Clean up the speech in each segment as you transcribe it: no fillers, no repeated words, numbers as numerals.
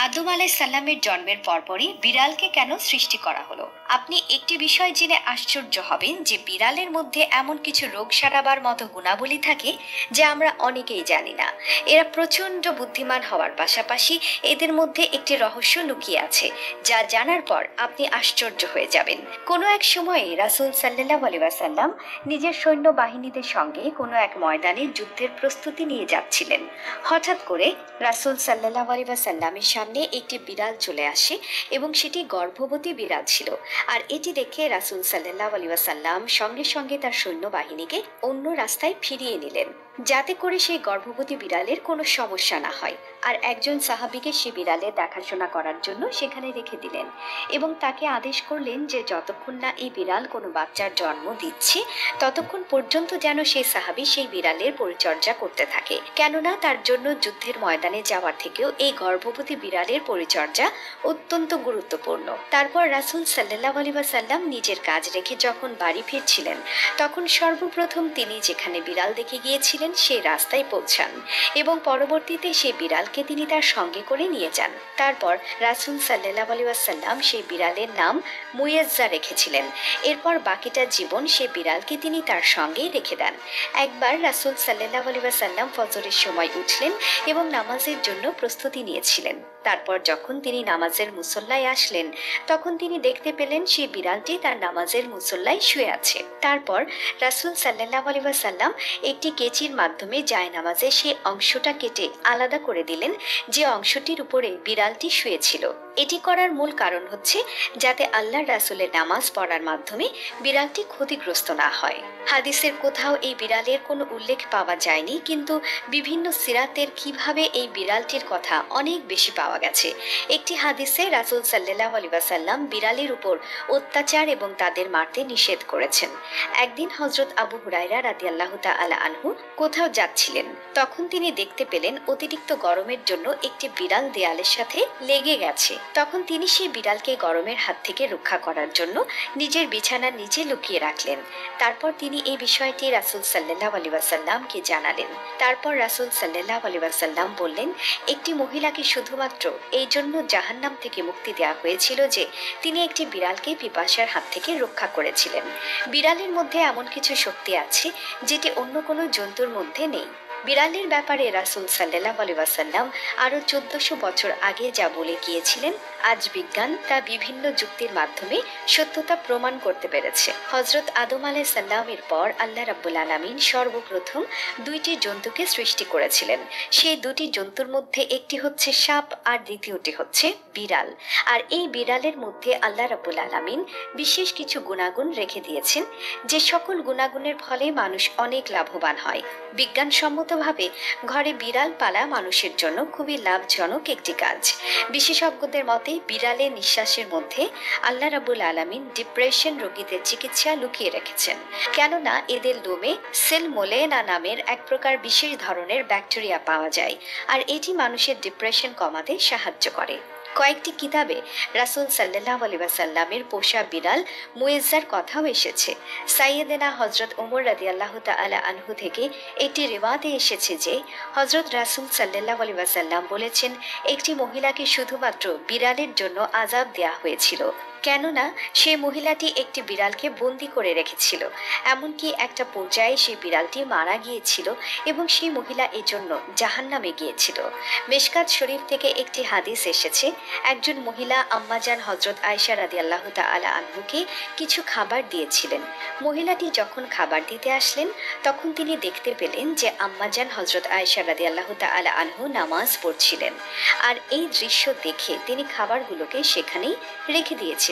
আদম আলাইসাল্লামের জন্মের পরপরই বিড়ালকে কেন সৃষ্টি করা হলো? আপনি একটি বিষয় জেনে আশ্চর্য হবেন যে বিড়ালের মধ্যে এমন কিছু রোগ সারাবার মতো গুণাবলী থাকে যা আমরা অনেকেই জানি না। এরা প্রচণ্ড বুদ্ধিমান হওয়ার পাশাপাশি এদের মধ্যে একটি রহস্য লুকিয়ে আছে যা জানার পর আপনি আশ্চর্য হয়ে যাবেন। কোনো এক সময়ে রাসূল সাল্লাল্লাহু আলাইহি ওয়াসাল্লাম নিজের সৈন্যবাহিনীদের সঙ্গে কোনো এক ময়দানে যুদ্ধের প্রস্তুতি নিয়ে যাচ্ছিলেন। হঠাৎ করে রাসূল সাল্লাল্লাহু আলাইহি ওয়াসাল্লামের সামনে একটি বিড়াল চলে আসে এবং সেটি গর্ভবতী বিড়াল ছিল। আর এটি দেখে রাসূল সাল্লাল্লাহু আলাইহি ওয়াসাল্লাম সঙ্গে সঙ্গে তার সৈন্যবাহিনীকে অন্য রাস্তায় ফিরিয়ে নিলেন, যাতে করে সেই গর্ভবতী বিড়ালের কোনো সমস্যা না হয়। আর একজন সাহাবীকে সে বিড়ালের দেখাশোনা করার জন্য সেখানে রেখে দিলেন এবং তাকে আদেশ করলেন যে যতক্ষণ না এই বিড়াল কোনো বাচ্চার জন্ম দিচ্ছে ততক্ষণ পর্যন্ত যেন সেই সাহাবী সেই বিড়ালের পরিচর্যা করতে থাকে, কেননা তার জন্য যুদ্ধের ময়দানে যাওয়ার থেকেও এই গর্ভবতী বিড়ালের পরিচর্যা অত্যন্ত গুরুত্বপূর্ণ। তারপর রাসূল সাল্লাল্লাহু আলাইহি ওয়াসাল্লাম নিজের কাজ রেখে যখন বাড়ি ফিরছিলেন তখন সর্বপ্রথম তিনি যেখানে বিড়াল দেখে গিয়েছিলেন সেই রাস্তায় পৌঁছান এবং পরবর্তীতে সেই বিড়ালকে তিনি তার সঙ্গে করে নিয়ে যান। তারপর রাসূল সাল্লাল্লাহু আলাইহি ওয়াসাল্লাম সেই বিড়ালের নাম মুয়াজ্জা রেখেছিলেন। এরপর বাকিটা জীবন সেই বিড়ালকে তিনি তার সঙ্গেই রেখে দেন। একবার রাসূল সাল্লাল্লাহু আলাইহি ওয়াসাল্লাম ফজরের সময় উঠলেন এবং নামাজের জন্য প্রস্তুতি নিয়েছিলেন। তারপর যখন তিনি নামাজের মুসল্লায় আসলেন তখন তিনি দেখতে পেলেন সেই বিড়ালটি তার নামাজের মুসল্লায় শুয়ে আছে। তারপর রাসূল সাল্লাল্লাহু আলাইহি ওয়াসাল্লাম একটি কেচির মাধ্যমে জায়নামাজে সেই অংশটা কেটে আলাদা করে দিলেন যে অংশটির উপরে বিড়ালটি শুয়েছিল। এটি করার মূল কারণ হচ্ছে যাতে আল্লাহর রাসূলের নামাজ পড়ার মাধ্যমে বিড়ালটি ক্ষতিগ্রস্ত না হয়। হাদিসের কোথাও এই বিড়ালের কোনো উল্লেখ পাওয়া যায়নি, কিন্তু বিভিন্ন সিরাতের কিভাবে এই বিড়ালটির কথা অনেক বেশি পাওয়া গেছে। একটি হাদিসে রাসূল সাল্লাল্লাহু আলাইহি ওয়াসাল্লাম বিড়ালের উপর অত্যাচার এবং তাদের মারতে নিষেধ করেছেন। একদিন হযরত আবু হুরায়রা রাদিয়াল্লাহু তাআলা আনহু কোথাও যাচ্ছিলেন, তখন তিনি দেখতে পেলেন অতিরিক্ত গরমের জন্য একটি বিড়াল দেয়ালের সাথে লেগে গেছে। তখন তিনি সেই বিড়ালকে গরমের হাত থেকে রক্ষা করার জন্য নিজের বিছানার নিচে লুকিয়ে রাখলেন। তারপর তিনি এই বিষয়টি রাসূল সাল্লাল্লাহু আলাইহি ওয়াসাল্লামকে জানালেন। তারপর রাসূল সাল্লাল্লাহু আলাইহি ওয়াসাল্লাম বললেন, একটি মহিলাকে শুধুমাত্র এই জন্য জাহান্নাম থেকে মুক্তি দেওয়া হয়েছিল যে তিনি একটি বিড়ালকে পিপাসার হাত থেকে রক্ষা করেছিলেন। বিড়ালের মধ্যে এমন কিছু শক্তি আছে যেটি অন্য কোনো জন্তুর মধ্যে নেই। বিড়ালের ব্যাপারে রাসূল সাল্লাল্লাহু আলাইহি ওয়াসাল্লাম আরও 1400 বছর আগে যা বলে গিয়েছিলেন আজ বিজ্ঞান তা বিভিন্ন যুক্তির মাধ্যমে সত্যতা প্রমাণ করতে পেরেছে। হযরত আদম আলাইহিস সালামের পর আল্লাহ রাব্বুল আলামিন সর্বপ্রথম দুইটি জন্তুকে সৃষ্টি করেছিলেন। সেই দুটি জন্তুর মধ্যে একটি হচ্ছে সাপ আর দ্বিতীয়টি হচ্ছে বিড়াল। আর এই বিড়ালের মধ্যে আল্লাহ রাব্বুল আলামিন বিশেষ কিছু গুণাগুণ রেখে দিয়েছেন, যে সকল গুণাগুণের ফলে মানুষ অনেক লাভবান হয়। বিজ্ঞানসম্মতভাবে ঘরে বিড়াল পালা মানুষের জন্য খুবই লাভজনক একটি কাজ। বিশেষজ্ঞদের মতে বিড়ালের নিঃশ্বাসের মধ্যে আল্লাহ রাব্বুল আলামিন ডিপ্রেশন রোগীদের চিকিৎসা লুকিয়ে রেখেছেন, কেননা এদের লোমে সেলমোলেনা নামের এক প্রকার বিশেষ ধরনের ব্যাকটেরিয়া পাওয়া যায় আর এটি মানুষের ডিপ্রেশন কমাতে সাহায্য করে। কয়েকটি কিতাবে রাসূল সাল্লাল্লাহু আলাইহি ওয়াসাল্লামের পোষা বিড়াল মুয়াজ্জার কথাও এসেছে। সাইয়েদেনা হযরত ওমর রাদিয়াল্লাহু তাআলা আনহু থেকে একটি রিওয়ায়েতে এসেছে যে হযরত রাসূল সাল্লাল্লাহু আলাইহি ওয়াসাল্লাম বলেছেন, একটি মহিলাকে শুধুমাত্র বিড়ালের জন্য আযাব দেওয়া হয়েছিল, কেননা সেই মহিলাটি একটি বিড়ালকে বন্দি করে রেখেছিল। এমনকি একটা পর্যায়ে সেই বিড়ালটি মারা গিয়েছিল এবং সেই মহিলা এজন্য জাহান্নামে গিয়েছিল। মেশকাত শরীফ থেকে একটি হাদিস এসেছে, একজন মহিলা আম্মাজান হযরত আয়েশা রাদিয়াল্লাহু তাআলা আনহুকে কিছু খাবার দিয়েছিলেন। মহিলাটি যখন খাবার দিতে আসলেন তখন তিনি দেখতে পেলেন যে আম্মাজান হযরত আয়েশা রাদিয়াল্লাহু তাআলা আনহু নামাজ পড়ছিলেন। আর এই দৃশ্য দেখে তিনি খাবারগুলোকে সেখানেই রেখে দিয়েছিলেন।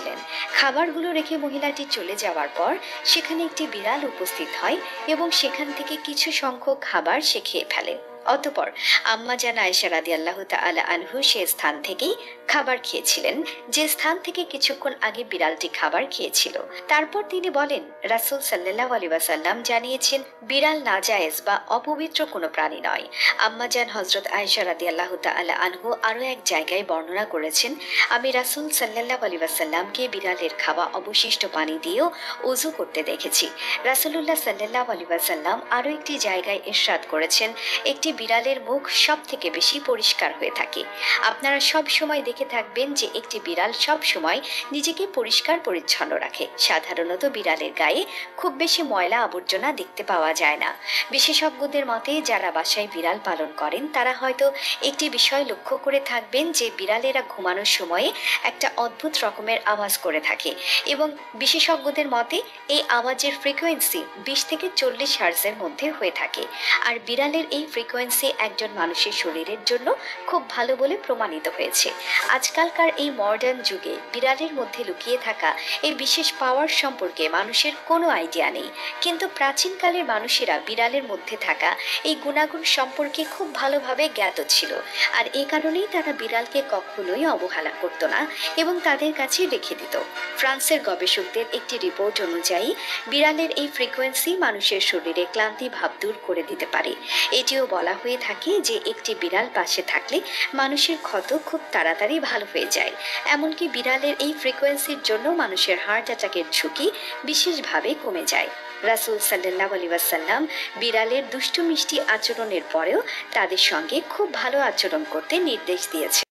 খাবারগুলো রেখে মহিলাটি চলে যাওয়ার পর সেখানে একটি বিড়াল উপস্থিত হয় এবং সেখান থেকে কিছু সংখ্যক খাবার সে খেয়ে ফেলে। অতঃপর আম্মাজান আয়েশা রাদিয়াল্লাহু তাআলা আনহু সে স্থান থেকেই খাবার খেয়েছিলেন যে স্থান থেকে কিছুক্ষণ আগে বিড়ালটি খাবার খেয়েছিল। তারপর তিনি বলেন, রাসূল সাল্লাল্লাহু আলাইহি ওয়াসাল্লাম জানিয়েছেন বিড়াল নাজায়েজ বা অপবিত্র কোনো প্রাণী নয়। আম্মাজান হযরত আয়েশা রাদিয়াল্লাহু তাআলা আনহু আরও এক জায়গায় বর্ণনা করেছেন, আমি রাসূল সাল্লাল্লাহু আলাইহি ওয়াসাল্লামকে বিড়ালের খাওয়া অবশিষ্ট পানি দিয়েও ওযু করতে দেখেছি। রাসূলুল্লাহ সাল্লাল্লাহু আলাইহি ওয়াসাল্লাম আরও একটি জায়গায় ইরশাদ করেছেন, একটি বিড়ালের মুখ সব থেকে বেশি পরিষ্কার হয়ে থাকে। আপনারা সব সময় দেখে থাকবেন যে একটি বিড়াল সব সময় নিজেকে পরিষ্কার পরিচ্ছন্ন রাখে। সাধারণত বিড়ালের গায়ে খুব বেশি ময়লা আবর্জনা দেখতে পাওয়া যায় না। বিশেষজ্ঞদের মতে যারা বাসায় বিড়াল পালন করেন তারা হয়তো একটি বিষয় লক্ষ্য করে থাকবেন যে বিড়ালেরা ঘুমানোর সময়ে একটা অদ্ভুত রকমের আওয়াজ করে থাকে এবং বিশেষজ্ঞদের মতে এই আওয়াজের ফ্রিকোয়েন্সি 20 থেকে 40 হার্টজের মধ্যে হয়ে থাকে। আর বিড়ালের এই ফ্রিকোয়েন্সি একজন মানুষের শরীরের জন্য খুব ভালো বলে প্রমাণিত হয়েছে। আজকালকার এই মডার্ন যুগে বিড়ালের মধ্যে লুকিয়ে থাকা এই বিশেষ পাওয়ার সম্পর্কে মানুষের কোনো আইডিয়া নেই, কিন্তু প্রাচীনকালের মানুষেরা বিড়ালের মধ্যে থাকা এই গুণাগুণ সম্পর্কে খুব ভালোভাবে জ্ঞাত ছিল। আর এই কারণেই তারা বিড়ালকে কখনোই অবহেলা করত না এবং তাদের কাছে রেখে দিত। ফ্রান্সের গবেষকদের একটি রিপোর্ট অনুযায়ী বিড়ালের এই ফ্রিকোয়েন্সি মানুষের শরীরে ক্লান্তি ভাব দূর করে দিতে পারে। এটিও বলা হয়ে থাকে যে একটি বিড়াল পাশে থাকলে মানুষের ক্ষত খুব তাড়াতাড়ি ভালো হয়ে যায়। এমনকি বিড়ালের এই ফ্রিকোয়েন্সির জন্য মানুষের হার্ট অ্যাটাকের ঝুঁকি বিশেষভাবে কমে যায়। রাসূল সাল্লাল্লাহু আলাইহি ওয়াসাল্লাম বিড়ালের দুষ্টু মিষ্টি আচরণের পরেও তাদের সঙ্গে খুব ভালো আচরণ করতে নির্দেশ দিয়েছে।